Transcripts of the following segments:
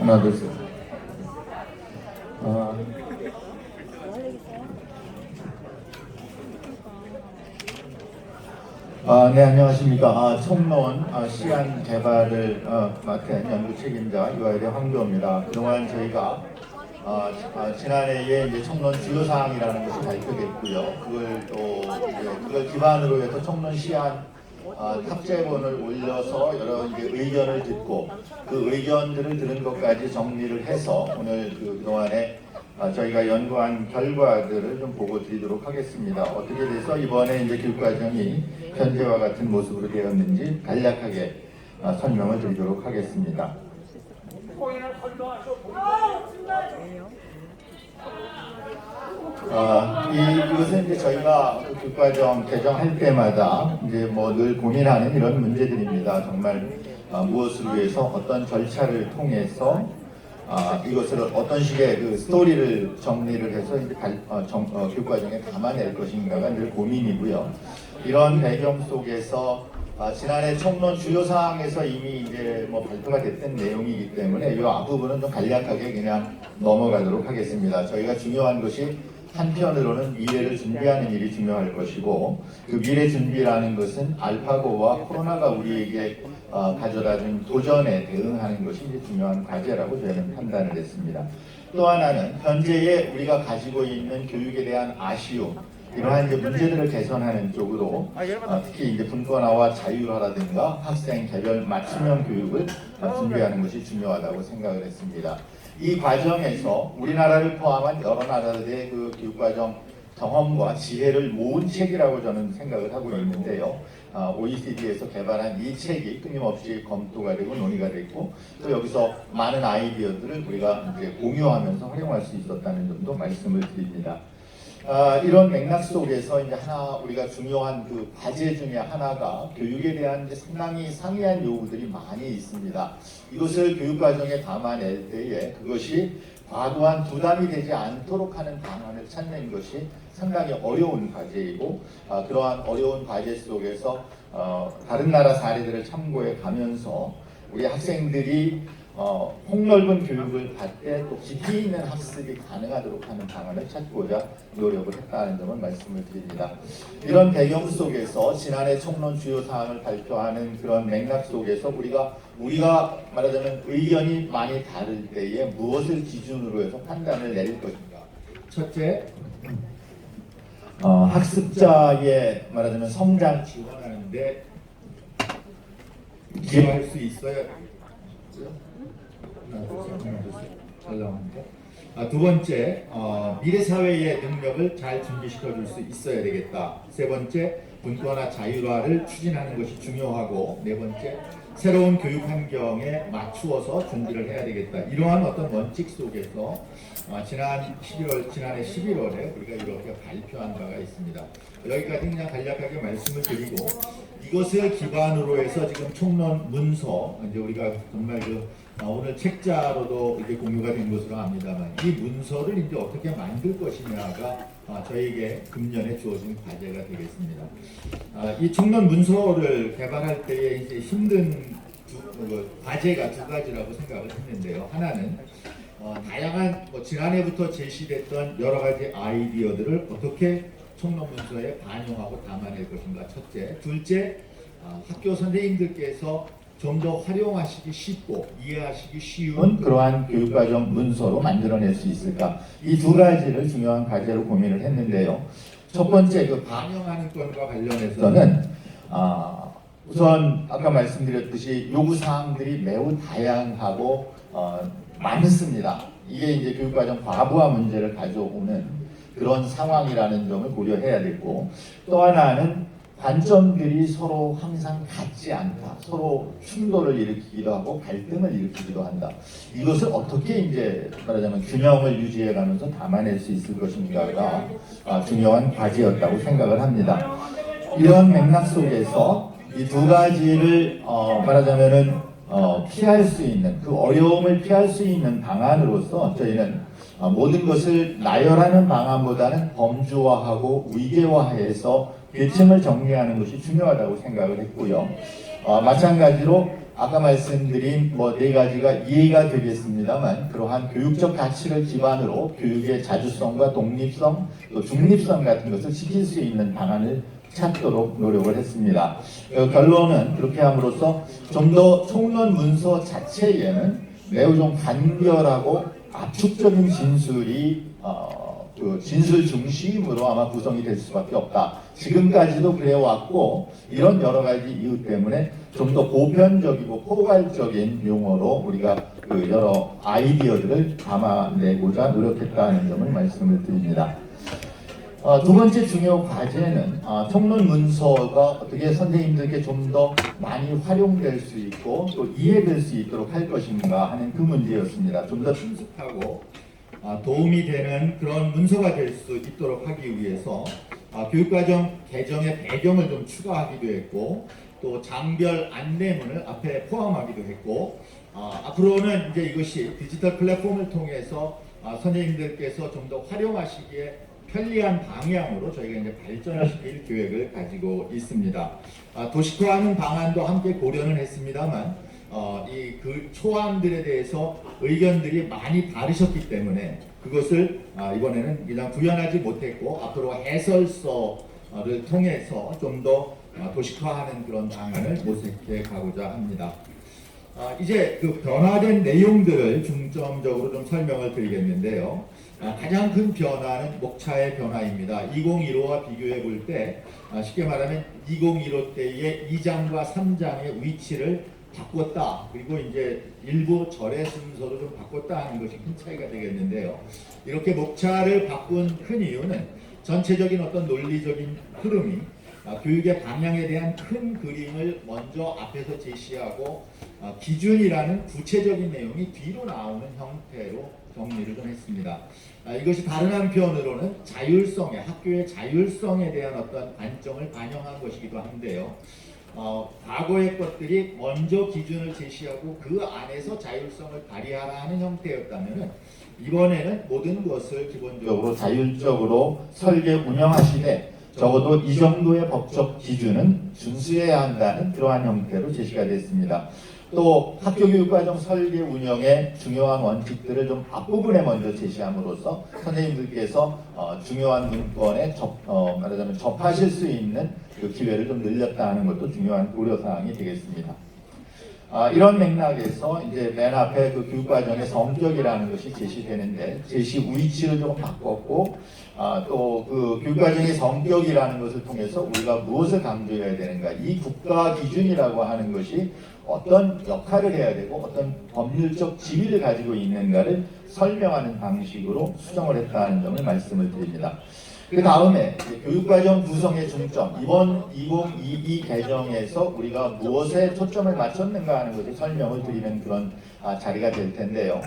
하나, 둘, 셋. 네, 안녕하십니까. 총론 시안 개발을 맡은 연구 책임자 유아일의 황교입니다. 그동안 저희가 지난해에 이제 총론 주요 사항이라는 것이 발표됐고요. 그걸 기반으로 해서 총론 시안 탑재본을 올려서 여러 이제 의견을 듣고 그 의견들을 들은 것까지 정리를 해서 오늘 그동안에 저희가 연구한 결과들을 좀 보고 드리도록 하겠습니다. 어떻게 돼서 이번에 이제 교육과정이 현재와 같은 모습으로 되었는지 간략하게 설명을 드리도록 하겠습니다. 이것은 이제 저희가 그 교육과정 개정할 때마다 이제 뭐 늘 고민하는 이런 문제들입니다. 정말 무엇을 위해서 어떤 절차를 통해서 이것을 어떤 식의 그 스토리를 정리를 해서 이제 교육과정에 담아낼 것인가가 늘 고민이고요. 이런 배경 속에서 지난해 총론 주요 사항에서 이미 이제 뭐 발표가 됐던 내용이기 때문에 이 앞부분은 좀 간략하게 그냥 넘어가도록 하겠습니다. 저희가 중요한 것이 한편으로는 미래를 준비하는 일이 중요할 것이고 그 미래 준비라는 것은 알파고와 코로나가 우리에게 가져다준 도전에 대응하는 것이 이제 중요한 과제라고 저희는 판단을 했습니다. 또 하나는 현재의 우리가 가지고 있는 교육에 대한 아쉬움, 이러한 이제 문제들을 개선하는 쪽으로 특히 이제 분권화와 자율화라든가 학생 개별 맞춤형 교육을 준비하는 것이 중요하다고 생각을 했습니다. 이 과정에서 우리나라를 포함한 여러 나라들의 그 교육과정 경험과 지혜를 모은 책이라고 저는 생각을 하고 있는데요. OECD에서 개발한 이 책이 끊임없이 검토가 되고 논의가 됐고 또 여기서 많은 아이디어들을 우리가 이제 공유하면서 활용할 수 있었다는 점도 말씀을 드립니다. 이런 맥락 속에서 이제 우리가 중요한 그 과제 중에 하나가 교육에 대한 이제 상당히 상이한 요구들이 많이 있습니다. 이것을 교육과정에 담아낼 때에 그것이 과도한 부담이 되지 않도록 하는 방안을 찾는 것이 상당히 어려운 과제이고 그러한 어려운 과제 속에서 다른 나라 사례들을 참고해 가면서 우리 학생들이 폭넓은 교육을 받되 또 깊이 있는 학습이 가능하도록 하는 방안을 찾고자 노력을 했다는 점을 말씀을 드립니다. 이런 배경 속에서 지난해 총론 주요 사항을 발표하는 그런 맥락 속에서 우리가 말하자면 의견이 많이 다를 때에 무엇을 기준으로 해서 판단을 내릴 것인가. 첫째, 학습자의 말하자면 성장 지원하는데 기여할 수 있어야 잘 나오는데. 두 번째, 미래 사회의 능력을 잘 준비시켜 줄 수 있어야 되겠다. 세 번째, 분권화 자율화를 추진하는 것이 중요하고, 네 번째, 새로운 교육 환경에 맞추어서 준비를 해야 되겠다. 이러한 어떤 원칙 속에서 지난해 11월에 우리가 이렇게 발표한 바가 있습니다. 여기까지 그냥 간략하게 말씀을 드리고 이것을 기반으로 해서 지금 총론 문서 이제 우리가 정말 오늘 책자로도 이제 공유가 된 것으로 압니다만 이 문서를 이제 어떻게 만들 것이냐가 저에게 금년에 주어진 과제가 되겠습니다. 이 총론 문서를 개발할 때에 이제 힘든 과제가 두 가지라고 생각을 했는데요. 하나는 다양한 지난해부터 제시됐던 여러 가지 아이디어들을 어떻게 총론 문서에 반영하고 담아낼 것인가. 첫째, 둘째, 학교 선생님들께서 좀 더 활용하시기 쉽고 이해하시기 쉬운 그러한 교육과정 문서로 만들어낼 수 있을까. 이 두 가지를 중요한 과제로 고민을 했는데요. 첫 번째 반영하는 건과 관련해서는 우선 아까 말씀드렸듯이 요구사항들이 매우 다양하고 많습니다. 이게 이제 교육과정 과부하 문제를 가져오는 그런 상황이라는 점을 고려해야 되고 또 하나는 관점들이 서로 항상 같지 않다. 서로 충돌을 일으키기도 하고 갈등을 일으키기도 한다. 이것을 어떻게 이제 말하자면 균형을 유지해가면서 담아낼 수 있을 것인가가 중요한 과제였다고 생각을 합니다. 이런 맥락 속에서 이 두 가지를 말하자면은 피할 수 있는 그 어려움을 피할 수 있는 방안으로서 저희는 모든 것을 나열하는 방안보다는 범주화하고 위계화해서 계층을 정리하는 것이 중요하다고 생각을 했고요. 마찬가지로 아까 말씀드린 뭐 네 가지가 이해가 되겠습니다만 그러한 교육적 가치를 기반으로 교육의 자주성과 독립성 또 중립성 같은 것을 지킬 수 있는 방안을 찾도록 노력을 했습니다. 결론은 그렇게 함으로써 좀 더 총론 문서 자체에는 매우 좀 간결하고 압축적인 진술이 그 진술 중심으로 아마 구성이 될 수밖에 없다. 지금까지도 그래왔고 이런 여러 가지 이유 때문에 좀 더 보편적이고 포괄적인 용어로 우리가 그 여러 아이디어들을 담아내고자 노력했다는 점을 말씀을 드립니다. 두 번째 중요 과제는 총론 문서가 어떻게 선생님들께 좀 더 많이 활용될 수 있고 또 이해될 수 있도록 할 것인가 하는 그 문제였습니다. 좀 더 친숙하고 도움이 되는 그런 문서가 될 수 있도록 하기 위해서 교육과정 개정의 배경을 좀 추가하기도 했고 또 장별 안내문을 앞에 포함하기도 했고 앞으로는 이제 이것이 디지털 플랫폼을 통해서 선생님들께서 좀 더 활용하시기에 편리한 방향으로 저희가 이제 발전을 시킬 계획을 가지고 있습니다. 도식화하는 방안도 함께 고려는 했습니다만 이 그 초안들에 대해서 의견들이 많이 다르셨기 때문에 그것을 이번에는 그냥 구현하지 못했고 앞으로 해설서를 통해서 좀 더 도식화하는 그런 방안을 모색해 가고자 합니다. 이제 그 변화된 내용들을 중점적으로 좀 설명을 드리겠는데요. 가장 큰 변화는 목차의 변화입니다. 2015와 비교해 볼 때 쉽게 말하면 2015 때의 2장과 3장의 위치를 바꿨다. 그리고 이제 일부 절의 순서로 좀 바꿨다 하는 것이 큰 차이가 되겠는데요. 이렇게 목차를 바꾼 큰 이유는 전체적인 어떤 논리적인 흐름이 교육의 방향에 대한 큰 그림을 먼저 앞에서 제시하고 기준이라는 구체적인 내용이 뒤로 나오는 형태로 정리를 좀 했습니다. 이것이 다른 한편으로는 자율성에 학교의 자율성에 대한 어떤 관점을 반영한 것이기도 한데요. 과거의 것들이 먼저 기준을 제시하고 그 안에서 자율성을 발휘하라 하는 형태였다면 이번에는 모든 것을 기본적으로 자율적으로 설계 운영하시되 적어도 이 정도의 법적 기준은 준수해야 한다는 그러한 형태로 제시가 됐습니다. 또 학교교육과정 설계 운영의 중요한 원칙들을 좀 앞부분에 먼저 제시함으로써 선생님들께서 중요한 문건에 말하자면 접하실 수 있는 그 기회를 좀 늘렸다는 것도 중요한 고려사항이 되겠습니다. 이런 맥락에서 이제 맨 앞에 그 교육과정의 성격이라는 것이 제시되는데 제시 위치를 좀 바꿨고 또 그 교육과정의 성격이라는 것을 통해서 우리가 무엇을 강조해야 되는가 이 국가 기준이라고 하는 것이 어떤 역할을 해야 되고 어떤 법률적 지위를 가지고 있는가를 설명하는 방식으로 수정을 했다는 점을 말씀을 드립니다. 그 다음에 교육과정 구성의 중점, 이번 2022 개정에서 우리가 무엇에 초점을 맞췄는가 하는 것을 설명을 드리는 그런 자리가 될 텐데요.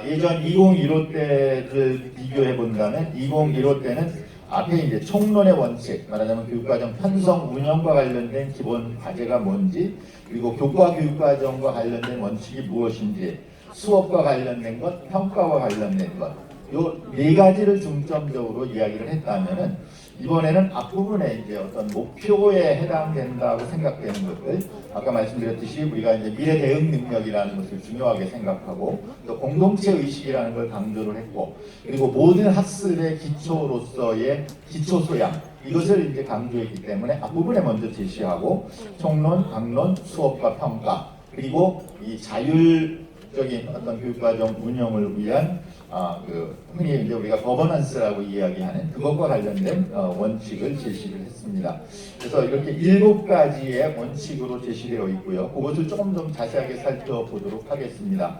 예전 2015 때를 비교해 본다면 2015 때는 앞에 이제 총론의 원칙, 말하자면 교육과정 편성 운영과 관련된 기본 과제가 뭔지, 그리고 교과 교육과정과 관련된 원칙이 무엇인지, 수업과 관련된 것, 평가와 관련된 것, 요 네 가지를 중점적으로 이야기를 했다면은 이번에는 앞부분에 이제 어떤 목표에 해당된다고 생각되는 것들, 아까 말씀드렸듯이 우리가 이제 미래 대응 능력이라는 것을 중요하게 생각하고 또 공동체 의식이라는 걸 강조를 했고 그리고 모든 학습의 기초로서의 기초 소양 이것을 이제 강조했기 때문에 앞부분에 먼저 제시하고 총론, 강론, 수업과 평가 그리고 이 자율적인 어떤 교육과정 운영을 위한 흔히 이제 우리가 거버넌스라고 이야기하는 그것과 관련된 원칙을 제시를 했습니다. 그래서 이렇게 7가지의 원칙으로 제시되어 있고요. 그것을 조금 좀 자세하게 살펴보도록 하겠습니다.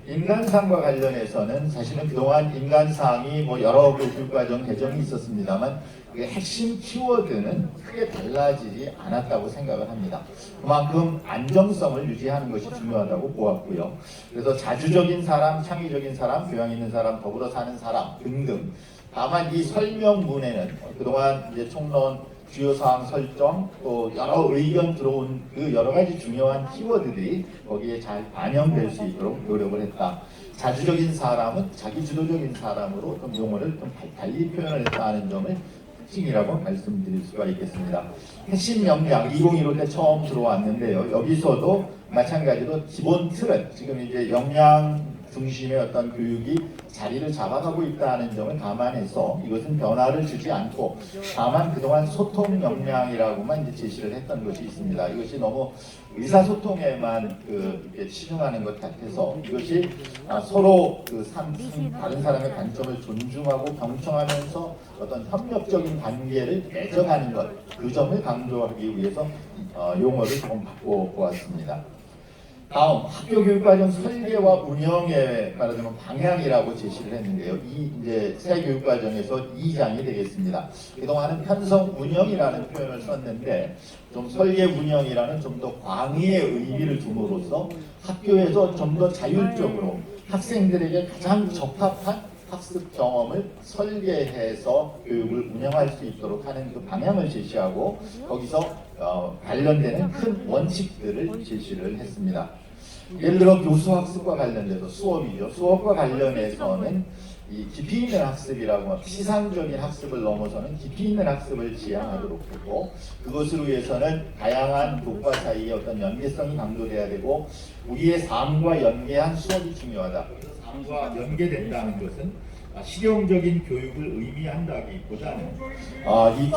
인간상과 관련해서는 사실은 그동안 인간상이 뭐 여러 교육과정 개정이 있었습니다만 그 핵심 키워드는 크게 달라지지 않았다고 생각을 합니다. 그만큼 안정성을 유지하는 것이 중요하다고 보았고요. 그래서 자주적인 사람, 창의적인 사람, 교양 있는 사람, 더불어 사는 사람 등등. 다만 이 설명문에는 그동안 이제 총론 주요 사항 설정 또 여러 의견 들어온 그 여러 가지 중요한 키워드들이 거기에 잘 반영될 수 있도록 노력을 했다. 자주적인 사람은 자기주도적인 사람으로 좀 용어를 좀 달리 표현을 했다는 점을 특징이라고 말씀드릴 수가 있겠습니다. 핵심 역량 2015 때 처음 들어왔는데요. 여기서도 마찬가지로 기본 틀은 지금 이제 역량 중심의 어떤 교육이 자리를 잡아가고 있다는 점을 감안해서 이것은 변화를 주지 않고 다만 그동안 소통 역량이라고만 이제 제시를 했던 것이 있습니다. 이것이 너무 의사소통에만 이렇게 치중하는 것 같아서 이것이 서로 다른 사람의 관점을 존중하고 경청하면서 어떤 협력적인 관계를 맺어가는 것, 그 점을 강조하기 위해서 용어를 조금 바꿔보았습니다. 다음 학교 교육과정 설계와 운영의 말하자면 방향이라고 제시를 했는데요. 이 이제 새 교육과정에서 2장이 되겠습니다. 그동안은 편성 운영이라는 표현을 썼는데 좀 설계 운영이라는 좀 더 광의의 의미를 줌으로써 학교에서 좀 더 자율적으로 학생들에게 가장 적합한 학습 경험을 설계해서 교육을 운영할 수 있도록 하는 그 방향을 제시하고 거기서 관련되는 큰 원칙들을 제시를 했습니다. 예를 들어 교수학습과 관련돼서 수업이죠. 수업과 관련해서는 이 깊이 있는 학습이라고 시상적인 학습을 넘어서는 깊이 있는 학습을 지향하도록 했고 그것을 위해서는 다양한 교과 사이의 어떤 연계성이 강조돼야 되고 우리의 삶과 연계한 수업이 중요하다. 삶과 연계된다는 것은 실용적인 교육을 의미한다기보다는 이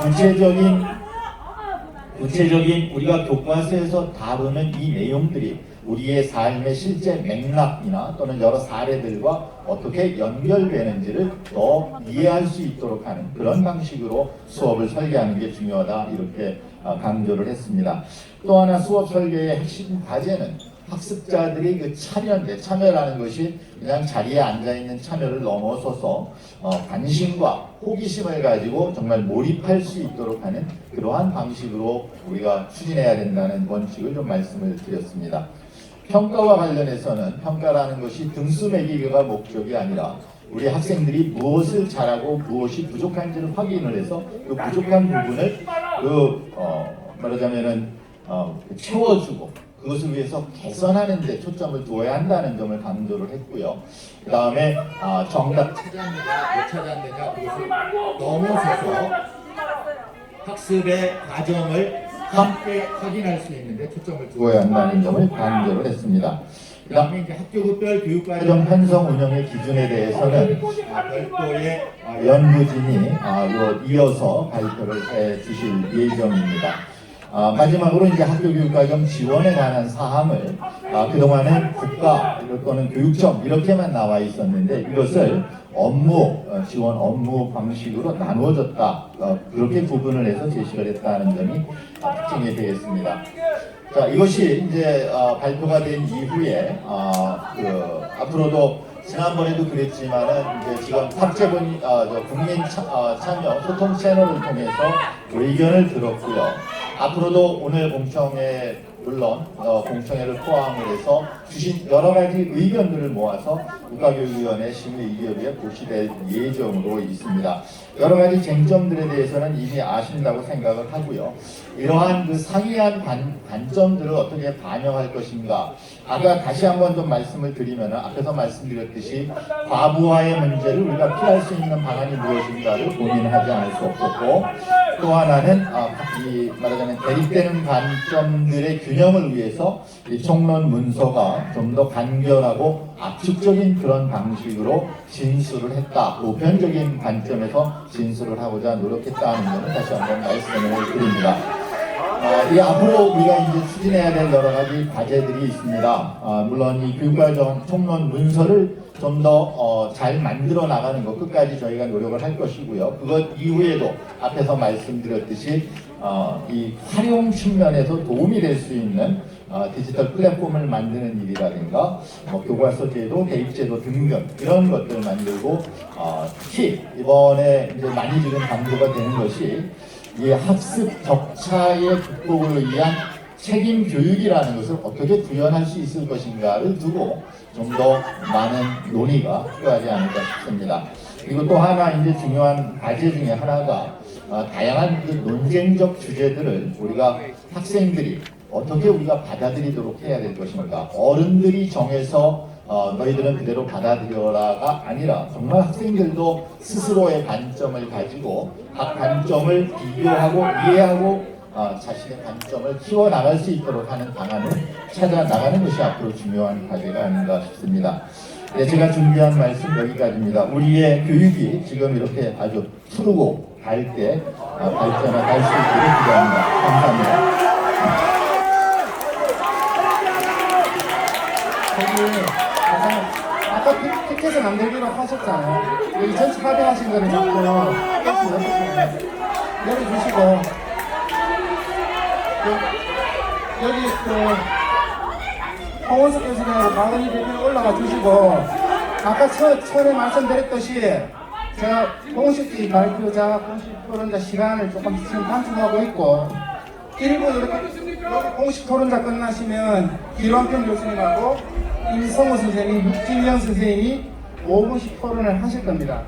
구체적인 우리가 교과서에서 다루는 이 내용들이 우리의 삶의 실제 맥락이나 또는 여러 사례들과 어떻게 연결되는지를 더 이해할 수 있도록 하는 그런 방식으로 수업을 설계하는 게 중요하다 이렇게 강조를 했습니다. 또 하나 수업 설계의 핵심 과제는 학습자들이 그 참여라는 것이 그냥 자리에 앉아있는 참여를 넘어서서 관심과 호기심을 가지고 정말 몰입할 수 있도록 하는 그러한 방식으로 우리가 추진해야 된다는 원칙을 좀 말씀을 드렸습니다. 평가와 관련해서는 평가라는 것이 등수 매기기가 목적이 아니라 우리 학생들이 무엇을 잘하고 무엇이 부족한지를 확인을 해서 그 부족한 부분을 말하자면은 채워주고 그것을 위해서 개선하는 데 초점을 두어야 한다는 점을 강조를 했고요. 그 다음에 정답 찾았느냐 못 찾았느냐 그것을 넘어서서 학습의 과정을 함께 확인할 수 있는데 초점을 두어야 한다는 점을 강조를 했습니다. 그 다음에 이제 학교급별 교육과정 편성 운영의 기준에 대해서는 별도의 연구진이 이어서 발표를 해 주실 예정입니다. 마지막으로 이제 학교교육과정 지원에 관한 사항을 그동안은 국가 또는 교육청 이렇게만 나와 있었는데 이것을 지원 업무 방식으로 나누어졌다. 그렇게 구분을 해서 제시를 했다는 점이 특징이 되겠습니다. 자, 이것이 이제 발표가 된 이후에 앞으로도 지난번에도 그랬지만은 이제 지금 탑재본 국민 참여 소통 채널을 통해서 의견을 들었고요. 앞으로도 오늘 공청회 물론 공청회를 포함을 해서 주신 여러 가지 의견들을 모아서 국가교육위원회 심의위원회에 고시될 예정으로 있습니다. 여러 가지 쟁점들에 대해서는 이미 아신다고 생각을 하고요. 이러한 그 상이한 관점들을 어떻게 반영할 것인가. 아까 다시 한번 좀 말씀을 드리면 앞에서 말씀드렸듯이 과부하의 문제를 우리가 피할 수 있는 방안이 무엇인가를 고민하지 않을 수 없었고 또 하나는 말하자면 대립되는 관점들의 균형을 위해서 이 총론 문서가 좀 더 간결하고 압축적인 그런 방식으로 진술을 했다. 보편적인 관점에서 진술을 하고자 노력했다는 점을 다시 한번 말씀을 드립니다. 이 앞으로 우리가 이제 추진해야 될 여러 가지 과제들이 있습니다. 물론 이 교육과정 총론 문서를 좀 더 잘 만들어 나가는 것 끝까지 저희가 노력을 할 것이고요. 그것 이후에도 앞에서 말씀드렸듯이 이 활용 측면에서 도움이 될 수 있는 디지털 플랫폼을 만드는 일이라든가 교과서 제도, 대입 제도 등등 이런 것들을 만들고 특히 이번에 이제 많이 지금 강조가 되는 것이 이 학습 격차의 극복을 위한 책임 교육이라는 것을 어떻게 구현할 수 있을 것인가를 두고 좀 더 많은 논의가 필요하지 않을까 싶습니다. 그리고 또 하나 이제 중요한 과제 중에 하나가 다양한 그 논쟁적 주제들을 우리가 학생들이 어떻게 우리가 받아들이도록 해야 될 것인가. 어른들이 정해서 너희들은 그대로 받아들여라가 아니라 정말 학생들도 스스로의 관점을 가지고 각 관점을 비교하고 이해하고 자신의 관점을 키워나갈 수 있도록 하는 방안을 찾아 나가는 것이 앞으로 중요한 과제가 아닌가 싶습니다. 네, 제가 준비한 말씀 여기까지입니다. 우리의 교육이 지금 이렇게 아주 푸르고 밝게 발전할 수 있도록 기도합니다. 감사합니다. 아까 티켓을 만들기로 하셨잖아요. 여기 전체 합의하신 거를 자꾸 내려주시고, 여기 홍원석 교수님하고 박은희 대표 올라가 주시고, 아까 처음에 말씀드렸듯이 제가 공식 발표자, 공식 토론자 시간을 조금 지금 단축하고 있고, 1부 이렇게 공식 토론자 끝나시면 김원평 교수님하고 임성우 선생님, 육진영 선생님이 5분씩 토론을 하실 겁니다.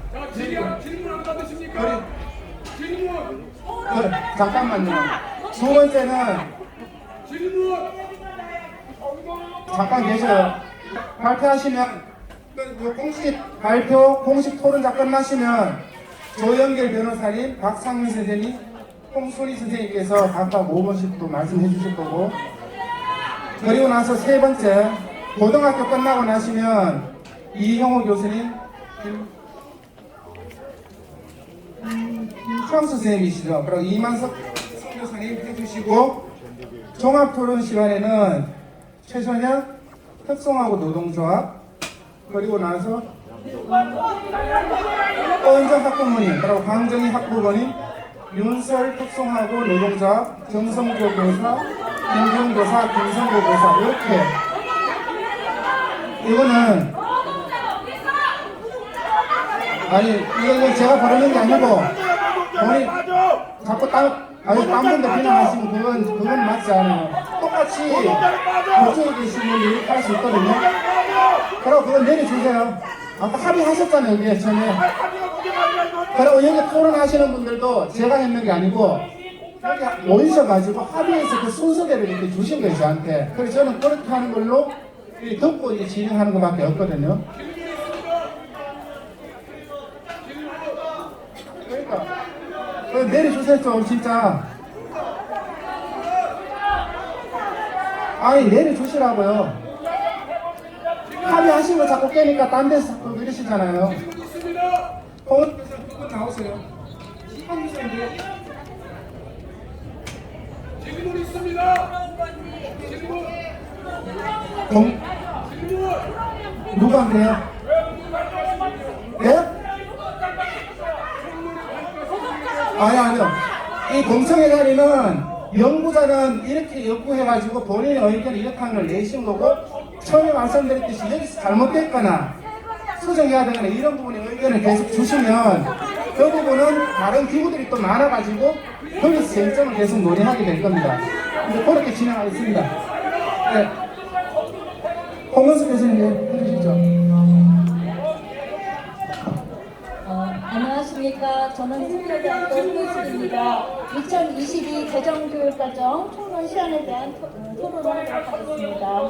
질문 안 받으십니까? 질문! 잠깐만요. 두 번째는 질문! 잠깐 계셔요. 발표하시면 공식 발표, 공식 토론자 끝나시면 조영길 변호사님, 박상민 선생님, 홍순희 선생님께서 각각 5분씩 또 말씀해 주실 거고, 그리고 나서 세 번째 고등학교 끝나고 나시면 이형호 교수님, 김창수 선생님이시죠. 그리고 이만석 선교사님 해주시고, 종합토론 시간에는 최선현 협성하고 노동조합, 그리고 나서 은정 학부모님, 그리고 강정희 학부모님, 윤설 특성하고 노동조합, 정성조 교사, 김경교사, 김성고 교사, 이렇게. 이거는 아니 이거 제가 부르는 게 아니고 본인 자꾸 딴 분들 비난하시면 그건 맞지 않아요. 똑같이 그쪽에 계신 분이 이렇게 할 수 있거든요. 그럼 그건 내려주세요. 아까 합의하셨잖아요, 이게 전에. 그리고 여기 토론하시는 분들도 제가 했는 게 아니고 여기 모이셔가지고 합의해서 그 순서대로 이렇게 주신 거예요, 저한테. 그래서 저는 그렇게 하는 걸로 듣고 이제 진행하는 것밖에 없거든요. 그러니까 내려주세요, 좀 진짜. 아니 내려주시라고요. 합의하신 거 자꾸 깨니까 딴 데서 자꾸 이러시잖아요. 홍원께서 두분 나오세요. 질문 있습니다. 질문. 누구한테요? 예? 아니요. 이 공청회 자리는 연구자는 이렇게 연구해가지고 본인의 의견을 이렇게 하는 걸 내신 거고, 처음에 말씀드렸듯이 여기서 잘못됐거나 수정해야 되거나 이런 부분의 의견을 계속 주시면 그 부분은 다른 기구들이 또 많아가지고 거기서 쟁점을 계속 논의하게 될 겁니다. 이제 그렇게 진행하겠습니다. 네. 홍원석 교수님 해주시죠. 안녕하십니까. 저는 서울대학교 홍은숙입니다. 2022 개정교육과정 총론 시안에 대한 토론을 하도록 하겠습니다.